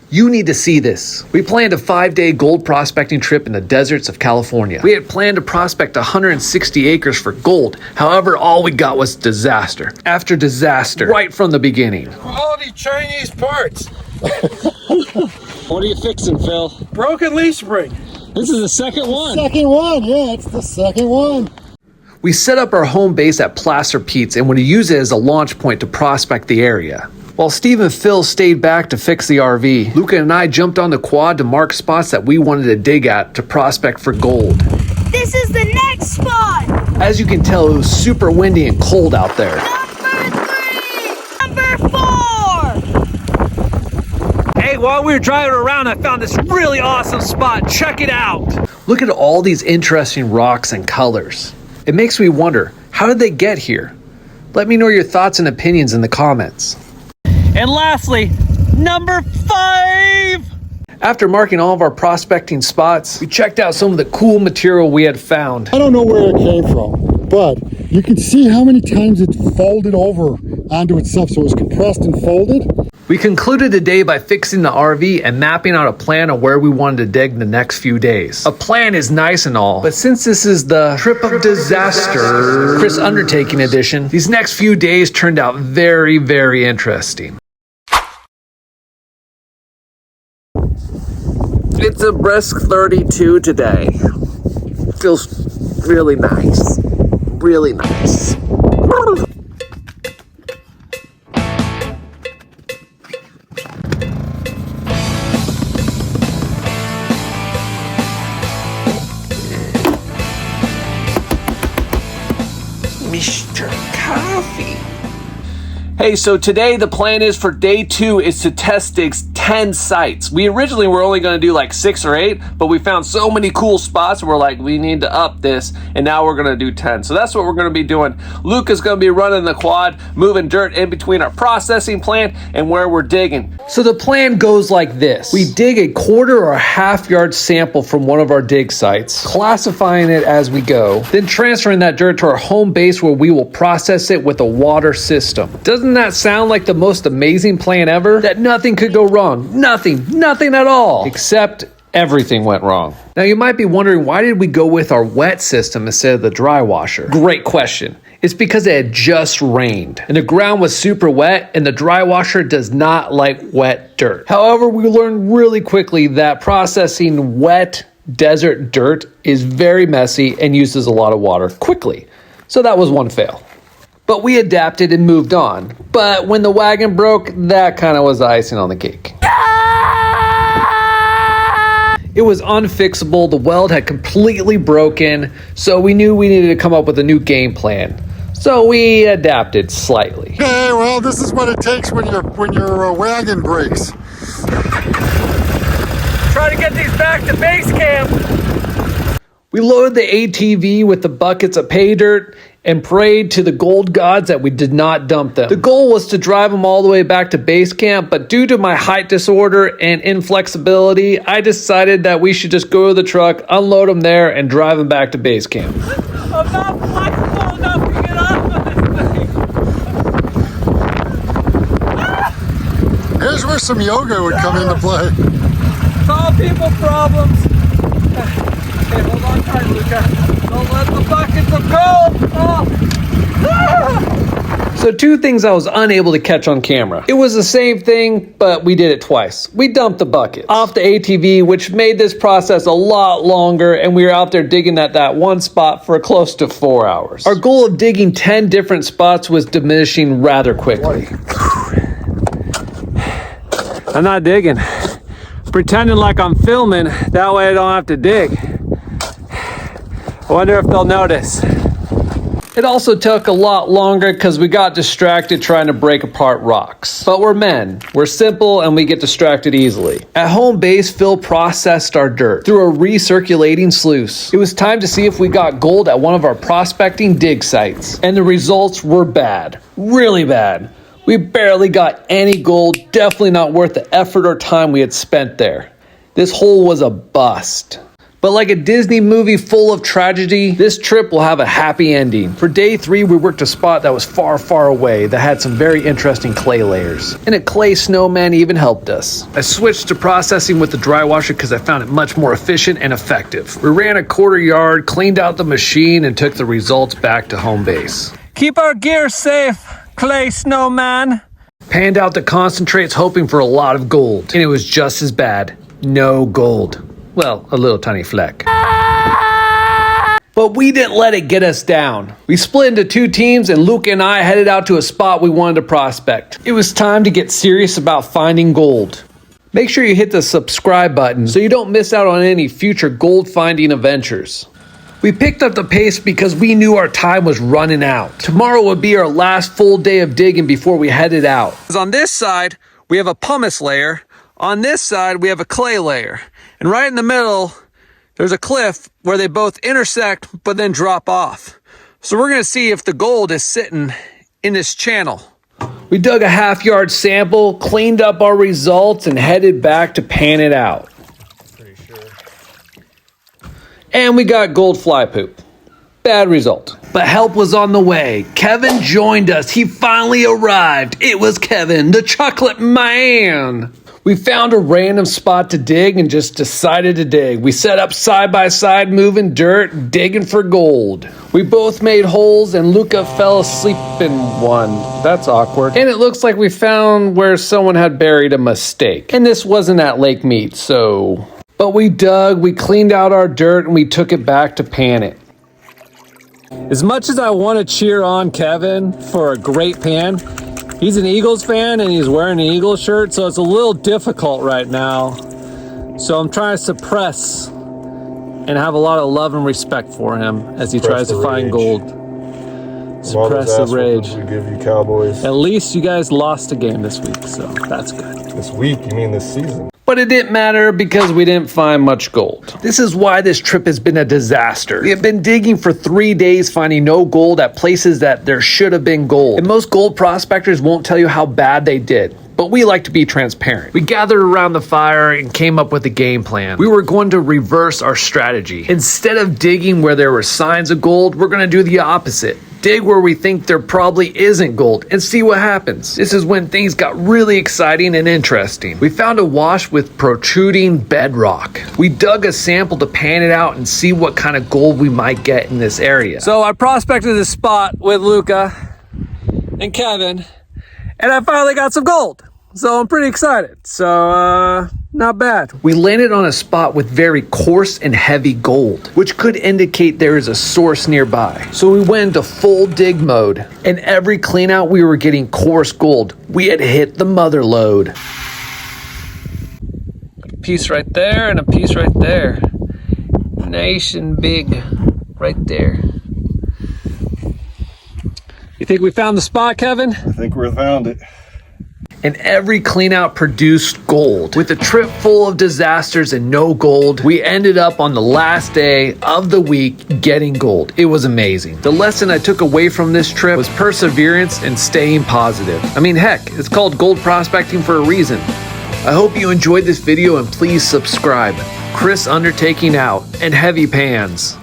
You need to see this. We planned a 5-day gold prospecting trip in the deserts of California. We had planned to prospect 160 acres for gold. However, all we got was disaster after disaster right from the beginning. Quality Chinese parts. What are you fixing, Phil? Broken leaf spring. This is the second one. Second one, yeah, it's the second one. We set up our home base at Placer Peaks and would use it as a launch point to prospect the area. While Steve and Phil stayed back to fix the RV, Lucca and I jumped on the quad to mark spots that we wanted to dig at to prospect for gold. This is the next spot! As you can tell, it was super windy and cold out there. Number 3! Number 4! Hey, while we were driving around, I found this really awesome spot. Check it out. Look at all these interesting rocks and colors. It makes me wonder, how did they get here? Let me know your thoughts and opinions in the comments. And lastly, number 5! After marking all of our prospecting spots, we checked out some of the cool material we had found. I don't know where it came from, but you can see how many times it folded over onto itself, so it was compressed and folded. We concluded the day by fixing the RV and mapping out a plan on where we wanted to dig the next few days. A plan is nice and all, but since this is the Trip of Disaster Chris Undertaking edition, these next few days turned out very, very interesting. It's a brisk 32 today. Feels really nice. Really nice. Mr. Coffee. Hey, so today the plan is for day 2 is to test Dig's 10 sites. We originally were only going to do like 6 or 8, but we found so many cool spots. We're like, we need to up this, and now we're going to do 10. So that's what we're going to be doing. Luke is going to be running the quad, moving dirt in between our processing plant and where we're digging. So the plan goes like this. We dig a quarter or a half yard sample from one of our dig sites, classifying it as we go, then transferring that dirt to our home base where we will process it with a water system. Doesn't that sound like the most amazing plan ever? That nothing could go wrong. Nothing at all. Except everything went wrong. Now you might be wondering, why did we go with our wet system instead of the dry washer? Great question. It's because it had just rained and the ground was super wet, and the dry washer does not like wet dirt. However, we learned really quickly that processing wet desert dirt is very messy and uses a lot of water quickly. So that was one fail. But we adapted and moved on. But when the wagon broke, that kind of was the icing on the cake. It was unfixable. The weld had completely broken, so we knew we needed to come up with a new game plan. So we adapted slightly. Okay, well, this is what it takes when your wagon breaks. Try to get these back to base camp. We loaded the ATV with the buckets of pay dirt and prayed to the gold gods that we did not dump them. The goal was to drive them all the way back to base camp, but due to my height disorder and inflexibility, I decided that we should just go to the truck, unload them there, and drive them back to base camp. I'm not flexible enough to get off of this thing. Here's where some yoga would come into play. Tall people problems. Okay, hold on tight, Luca. Don't let the buckets of gold fall. So 2 things I was unable to catch on camera. It was the same thing, but we did it twice. We dumped the bucket off the ATV, which made this process a lot longer, and we were out there digging at that one spot for close to 4 hours. Our goal of digging 10 different spots was diminishing rather quickly. I'm not digging. Pretending like I'm filming, that way I don't have to dig. I wonder if they'll notice. It also took a lot longer because we got distracted trying to break apart rocks. But we're men, we're simple, and we get distracted easily. At home base, Phil processed our dirt through a recirculating sluice. It was time to see if we got gold at one of our prospecting dig sites. And the results were bad, really bad. We barely got any gold, definitely not worth the effort or time we had spent there. This hole was a bust. But like a Disney movie full of tragedy, this trip will have a happy ending. For day 3, we worked a spot that was far, far away that had some very interesting clay layers. And a clay snowman even helped us. I switched to processing with the dry washer because I found it much more efficient and effective. We ran a quarter yard, cleaned out the machine, and took the results back to home base. Keep our gear safe, clay snowman. Panned out the concentrates hoping for a lot of gold. And it was just as bad. No gold. Well, a little tiny fleck. But we didn't let it get us down. We split into 2 teams and Lucca and I headed out to a spot we wanted to prospect. It was time to get serious about finding gold. Make sure you hit the subscribe button so you don't miss out on any future gold finding adventures. We picked up the pace because we knew our time was running out. Tomorrow would be our last full day of digging before we headed out. On this side, we have a pumice layer. On this side, we have a clay layer. And right in the middle, there's a cliff where they both intersect but then drop off. So we're going to see if the gold is sitting in this channel. We dug a half-yard sample, cleaned up our results, and headed back to pan it out. And we got gold fly poop. Bad result. But help was on the way. Kevin joined us. He finally arrived. It was Kevin, the chocolate man. We found a random spot to dig and just decided to dig. We set up side by side, moving dirt, digging for gold. We both made holes and Lucca fell asleep in one. That's awkward. And it looks like we found where someone had buried a mistake. And this wasn't at Lake Mead, so... But we dug, we cleaned out our dirt, and we took it back to pan it. As much as I want to cheer on Kevin for a great pan, he's an Eagles fan and he's wearing an Eagles shirt, so it's a little difficult right now. So I'm trying to suppress and have a lot of love and respect for him as he tries to find gold. Suppress the rage. We give you Cowboys. At least you guys lost a game this week, so that's good. This week? You mean this season? But it didn't matter because we didn't find much gold. This is why this trip has been a disaster. We have been digging for 3 days finding no gold at places that there should have been gold. And most gold prospectors won't tell you how bad they did. But we like to be transparent. We gathered around the fire and came up with a game plan. We were going to reverse our strategy. Instead of digging where there were signs of gold, we're going to do the opposite. Dig where we think there probably isn't gold and see what happens. This is when things got really exciting and interesting. We found a wash with protruding bedrock. We dug a sample to pan it out and see what kind of gold we might get in this area. So I prospected this spot with Lucca and Kevin, and I finally got some gold. So I'm pretty excited. So, not bad. We landed on a spot with very coarse and heavy gold, which could indicate there is a source nearby. So we went into full dig mode. And every clean out, we were getting coarse gold. We had hit the mother lode. A piece right there and a piece right there. Nice and big right there. You think we found the spot, Kevin? I think we found it. And every clean out produced gold. With a trip full of disasters and no gold, we ended up on the last day of the week getting gold. It was amazing. The lesson I took away from this trip was perseverance and staying positive. I mean, heck, it's called gold prospecting for a reason. I hope you enjoyed this video and please subscribe. Chris Undertaking out, and heavy pans.